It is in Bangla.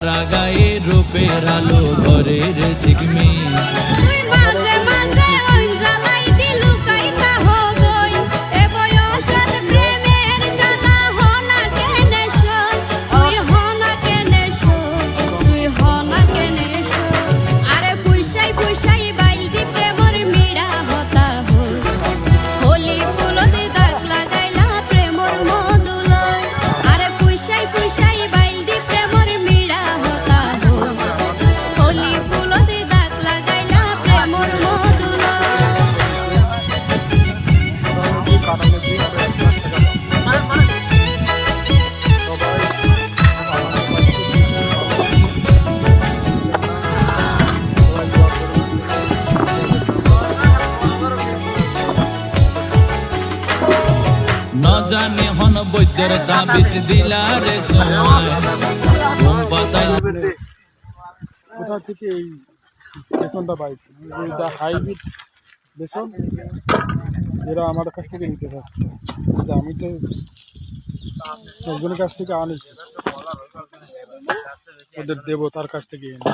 গায়ে রূপের আলো ঘরের ঝিকমি তুই মাঝে মাঝে ওই জ্বালাই দিলু কাইতা হগই এ বয়সের প্রেমের জানা হনা কেনে শোন ওই হনা কেনে শোন তুই হনা কেনে শোন আরে ফুইসাই ফুইসাই বাইলদি প্রেমর মিড়া হতা হল হোলি ফুল দি দাগ লাগাইলা প্রেমর মধুল আরে ফুইসাই ফুইসাই বাইলদি প্রেমর মিড়া হতা হল হোলি ফুল দি দাগ লাগাইলা প্রেমর মধুল না জানি হন বৈদ্যর তাবিজ দিলা রে সময় ঘুম পাতাইল কোথা থেকে এই বেসনটা পাইছি এটা হাইব্রিড বেসন এরা আমার কাছ থেকে নিতে চাচ্ছে কিন্তু আমি তো একজনের কাছ থেকে আনিছি ওদের দেবো তার কাছ থেকে এনে